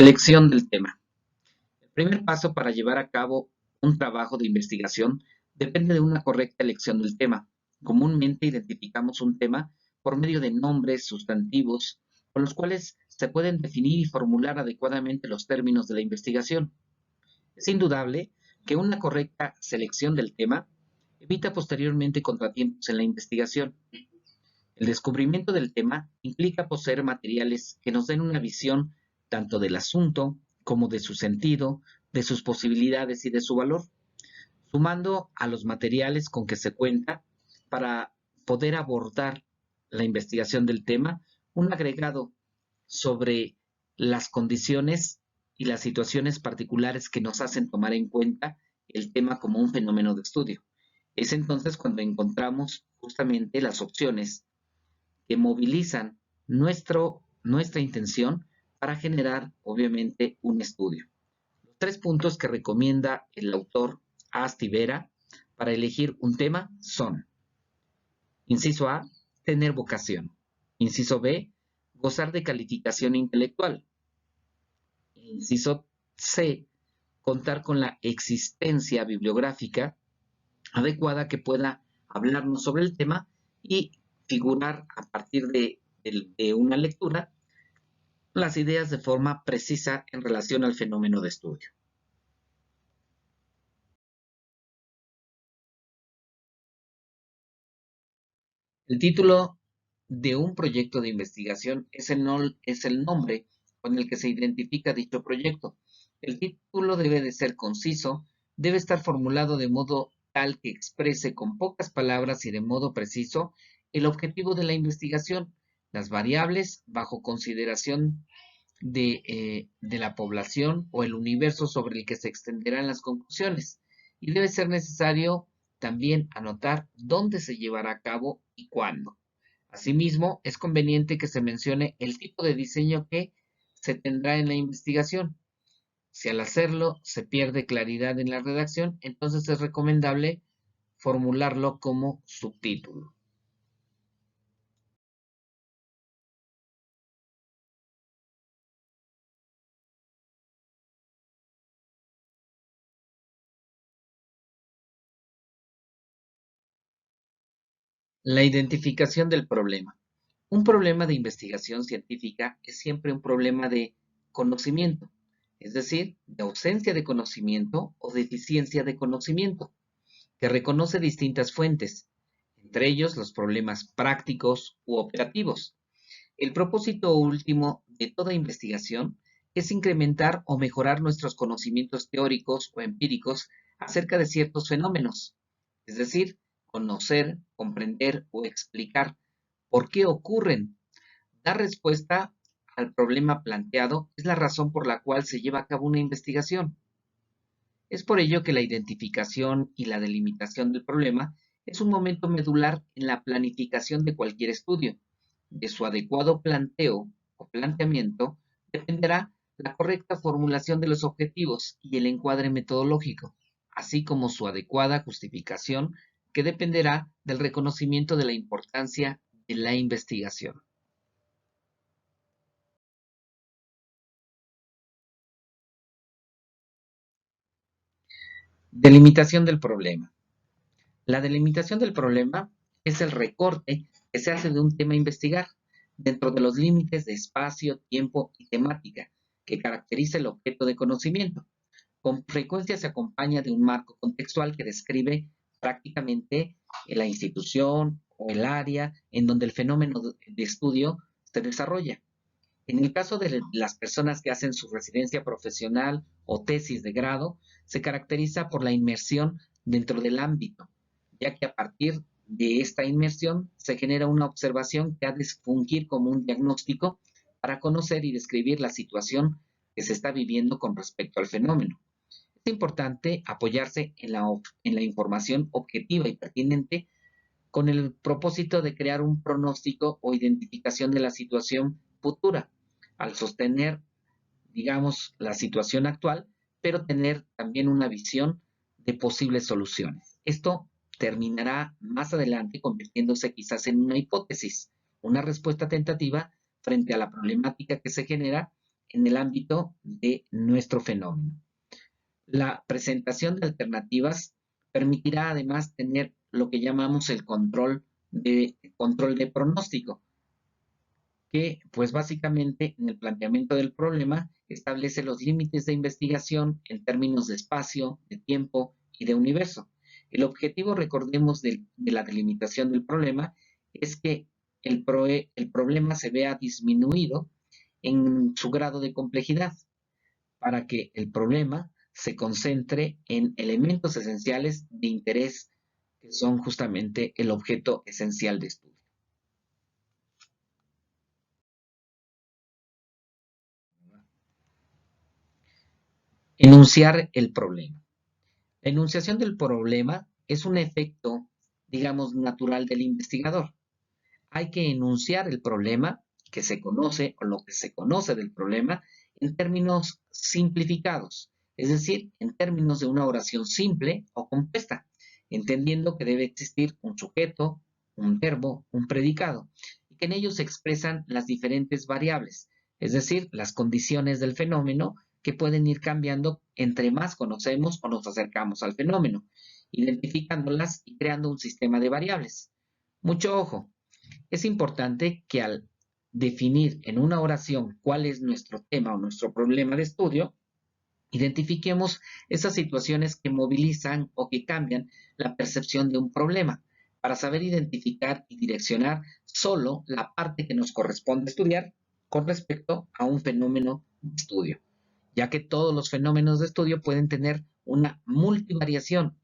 Selección del tema. El primer paso para llevar a cabo un trabajo de investigación depende de una correcta elección del tema. Comúnmente identificamos un tema por medio de nombres, sustantivos, con los cuales se pueden definir y formular adecuadamente los términos de la investigación. Es indudable que una correcta selección del tema evita posteriormente contratiempos en la investigación. El descubrimiento del tema implica poseer materiales que nos den una visión tanto del asunto como de su sentido, de sus posibilidades y de su valor, sumando a los materiales con que se cuenta para poder abordar la investigación del tema, un agregado sobre las condiciones y las situaciones particulares que nos hacen tomar en cuenta el tema como un fenómeno de estudio. Es entonces cuando encontramos justamente las opciones que movilizan nuestra intención para generar, obviamente, un estudio. Los 3 puntos que recomienda el autor Asti Vera para elegir un tema son: inciso A, tener vocación; inciso B, gozar de calificación intelectual; inciso C, contar con la existencia bibliográfica adecuada que pueda hablarnos sobre el tema y figurar a partir de una lectura las ideas de forma precisa en relación al fenómeno de estudio. El título de un proyecto de investigación es el nombre con el que se identifica dicho proyecto. El título debe de ser conciso, debe estar formulado de modo tal que exprese con pocas palabras y de modo preciso el objetivo de la investigación, las variables bajo consideración de la población o el universo sobre el que se extenderán las conclusiones. Y debe ser necesario también anotar dónde se llevará a cabo y cuándo. Asimismo, es conveniente que se mencione el tipo de diseño que se tendrá en la investigación. Si al hacerlo se pierde claridad en la redacción, entonces es recomendable formularlo como subtítulo. La identificación del problema. Un problema de investigación científica es siempre un problema de conocimiento, es decir, de ausencia de conocimiento o deficiencia de conocimiento, que reconoce distintas fuentes, entre ellos los problemas prácticos u operativos. El propósito último de toda investigación es incrementar o mejorar nuestros conocimientos teóricos o empíricos acerca de ciertos fenómenos, es decir, conocer, comprender o explicar por qué ocurren. Dar respuesta al problema planteado es la razón por la cual se lleva a cabo una investigación. Es por ello que la identificación y la delimitación del problema es un momento medular en la planificación de cualquier estudio. De su adecuado planteo o planteamiento dependerá la correcta formulación de los objetivos y el encuadre metodológico, así como su adecuada justificación, que dependerá del reconocimiento de la importancia de la investigación. Delimitación del problema. La delimitación del problema es el recorte que se hace de un tema a investigar dentro de los límites de espacio, tiempo y temática que caracteriza el objeto de conocimiento. Con frecuencia se acompaña de un marco contextual que describe prácticamente la institución o el área en donde el fenómeno de estudio se desarrolla. En el caso de las personas que hacen su residencia profesional o tesis de grado, se caracteriza por la inmersión dentro del ámbito, ya que a partir de esta inmersión se genera una observación que ha de fungir como un diagnóstico para conocer y describir la situación que se está viviendo con respecto al fenómeno. Es importante apoyarse en la información objetiva y pertinente con el propósito de crear un pronóstico o identificación de la situación futura, al sostener, digamos, la situación actual, pero tener también una visión de posibles soluciones. Esto terminará más adelante convirtiéndose quizás en una hipótesis, una respuesta tentativa frente a la problemática que se genera en el ámbito de nuestro fenómeno. La presentación de alternativas permitirá además tener lo que llamamos el control de pronóstico, que pues básicamente en el planteamiento del problema establece los límites de investigación en términos de espacio, de tiempo y de universo. El objetivo, recordemos, de la delimitación del problema es que el problema se vea disminuido en su grado de complejidad para que el problema se concentre en elementos esenciales de interés que son justamente el objeto esencial de estudio. Enunciar el problema. La enunciación del problema es un efecto, digamos, natural del investigador. Hay que enunciar el problema que se conoce o lo que se conoce del problema en términos simplificados, es decir, en términos de una oración simple o compuesta, entendiendo que debe existir un sujeto, un verbo, un predicado, y que en ellos se expresan las diferentes variables, es decir, las condiciones del fenómeno que pueden ir cambiando entre más conocemos o nos acercamos al fenómeno, identificándolas y creando un sistema de variables. Mucho ojo, es importante que al definir en una oración cuál es nuestro tema o nuestro problema de estudio, identifiquemos esas situaciones que movilizan o que cambian la percepción de un problema para saber identificar y direccionar solo la parte que nos corresponde estudiar con respecto a un fenómeno de estudio, ya que todos los fenómenos de estudio pueden tener una multivariación,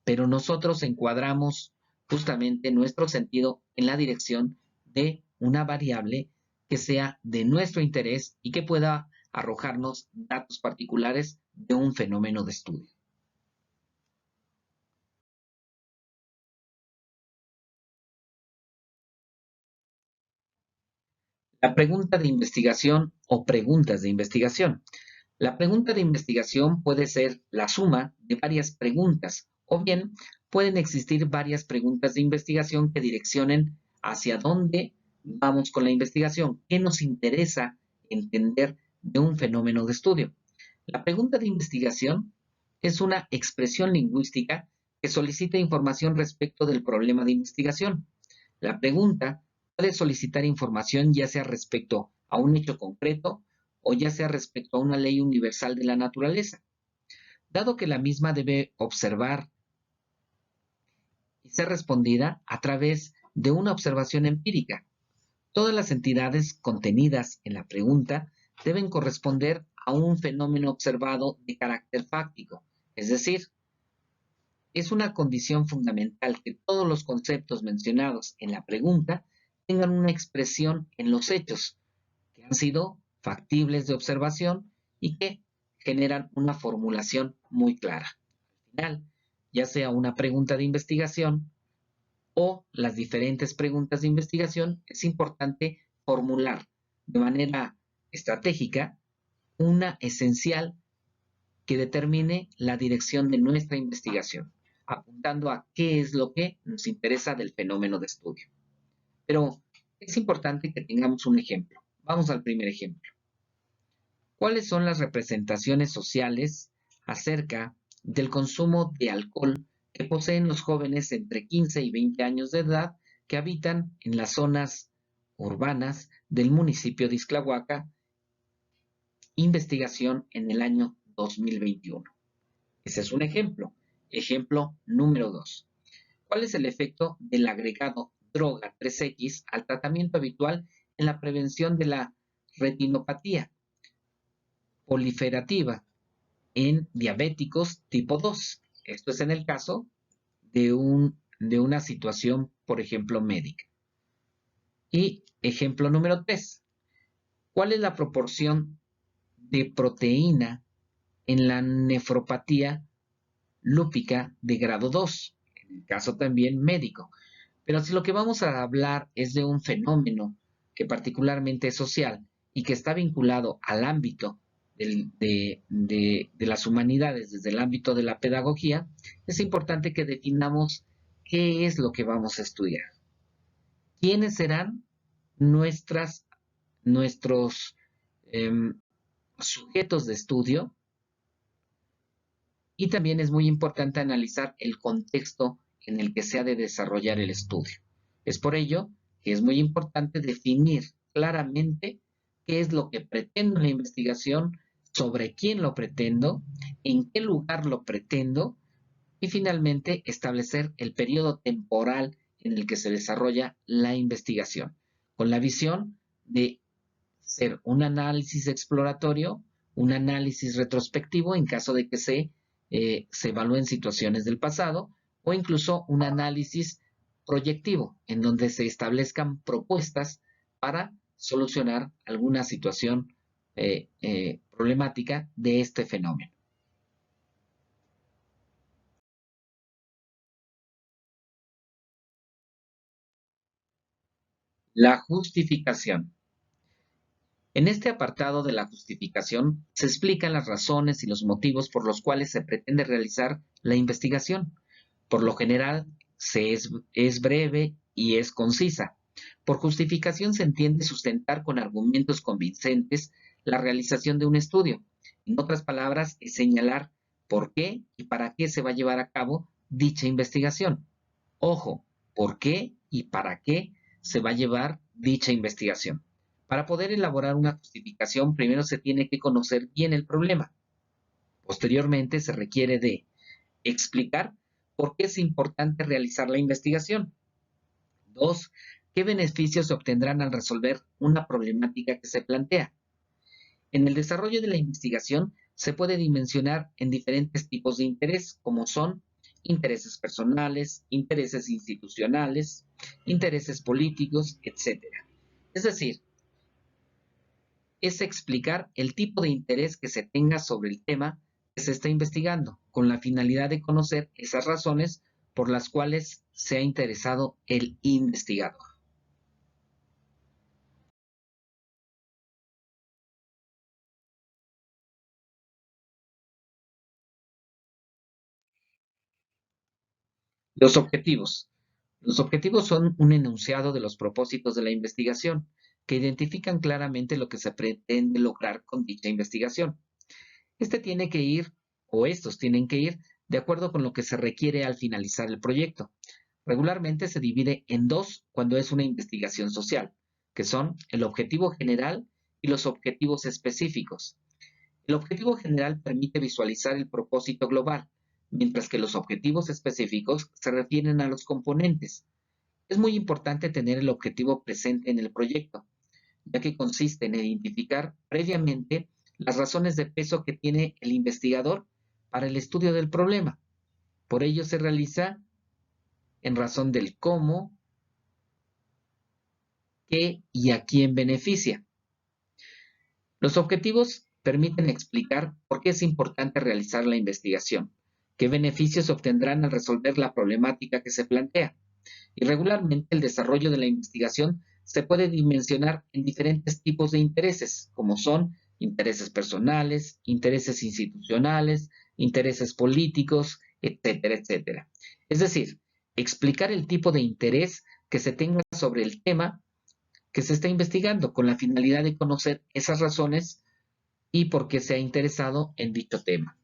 pero nosotros encuadramos justamente nuestro sentido en la dirección de una variable que sea de nuestro interés y que pueda arrojarnos datos particulares de un fenómeno de estudio. La pregunta de investigación o preguntas de investigación. La pregunta de investigación puede ser la suma de varias preguntas o bien pueden existir varias preguntas de investigación que direccionen hacia dónde vamos con la investigación, qué nos interesa entender de un fenómeno de estudio. La pregunta de investigación es una expresión lingüística que solicita información respecto del problema de investigación. La pregunta puede solicitar información ya sea respecto a un hecho concreto o ya sea respecto a una ley universal de la naturaleza, dado que la misma debe observar y ser respondida a través de una observación empírica. Todas las entidades contenidas en la pregunta deben corresponder a un fenómeno observado de carácter fáctico, es decir, es una condición fundamental que todos los conceptos mencionados en la pregunta tengan una expresión en los hechos, que han sido factibles de observación y que generan una formulación muy clara. Al final, ya sea una pregunta de investigación o las diferentes preguntas de investigación, es importante formular de manera estratégica una esencial que determine la dirección de nuestra investigación, apuntando a qué es lo que nos interesa del fenómeno de estudio. Pero es importante que tengamos un ejemplo. Vamos al primer ejemplo. ¿Cuáles son las representaciones sociales acerca del consumo de alcohol que poseen los jóvenes entre 15 y 20 años de edad que habitan en las zonas urbanas del municipio de Ixtlahuaca? Investigación en el año 2021. Ese es un ejemplo. Ejemplo número 2. ¿Cuál es el efecto del agregado droga 3X al tratamiento habitual en la prevención de la retinopatía proliferativa en diabéticos tipo 2? Esto es en el caso de una situación, por ejemplo, médica. Y ejemplo número 3. ¿Cuál es la proporción de proteína en la nefropatía lúpica de grado 2? En el caso también médico. Pero si lo que vamos a hablar es de un fenómeno que particularmente es social y que está vinculado al ámbito de las humanidades, desde el ámbito de la pedagogía, es importante que definamos qué es lo que vamos a estudiar. ¿Quiénes serán nuestros sujetos de estudio, y también es muy importante analizar el contexto en el que se ha de desarrollar el estudio. Es por ello que es muy importante definir claramente qué es lo que pretendo en la investigación, sobre quién lo pretendo, en qué lugar lo pretendo y finalmente establecer el periodo temporal en el que se desarrolla la investigación, con la visión de ser un análisis exploratorio, un análisis retrospectivo en caso de que se evalúen situaciones del pasado, o incluso un análisis proyectivo en donde se establezcan propuestas para solucionar alguna situación problemática de este fenómeno. La justificación. En este apartado de la justificación se explican las razones y los motivos por los cuales se pretende realizar la investigación. Por lo general, es breve y es concisa. Por justificación se entiende sustentar con argumentos convincentes la realización de un estudio. En otras palabras, es señalar por qué y para qué se va a llevar a cabo dicha investigación. Ojo, ¿por qué y para qué se va a llevar dicha investigación? Para poder elaborar una justificación, primero se tiene que conocer bien el problema. Posteriormente, se requiere de explicar por qué es importante realizar la investigación. 2. ¿Qué beneficios se obtendrán al resolver una problemática que se plantea? En el desarrollo de la investigación se puede dimensionar en diferentes tipos de interés, como son intereses personales, intereses institucionales, intereses políticos, etcétera. Es decir, es explicar el tipo de interés que se tenga sobre el tema que se está investigando, con la finalidad de conocer esas razones por las cuales se ha interesado el investigador. Los objetivos. Los objetivos son un enunciado de los propósitos de la investigación, que identifican claramente lo que se pretende lograr con dicha investigación. Este tiene que ir, o estos tienen que ir, de acuerdo con lo que se requiere al finalizar el proyecto. Regularmente se divide en dos cuando es una investigación social, que son el objetivo general y los objetivos específicos. El objetivo general permite visualizar el propósito global, mientras que los objetivos específicos se refieren a los componentes. Es muy importante tener el objetivo presente en el proyecto, ya que consiste en identificar previamente las razones de peso que tiene el investigador para el estudio del problema. Por ello se realiza en razón del cómo, qué y a quién beneficia. Los objetivos permiten explicar por qué es importante realizar la investigación, qué beneficios se obtendrán al resolver la problemática que se plantea. Y regularmente el desarrollo de la investigación se puede dimensionar en diferentes tipos de intereses, como son intereses personales, intereses institucionales, intereses políticos, etcétera, etcétera. Es decir, explicar el tipo de interés que se tenga sobre el tema que se está investigando con la finalidad de conocer esas razones y por qué se ha interesado en dicho tema.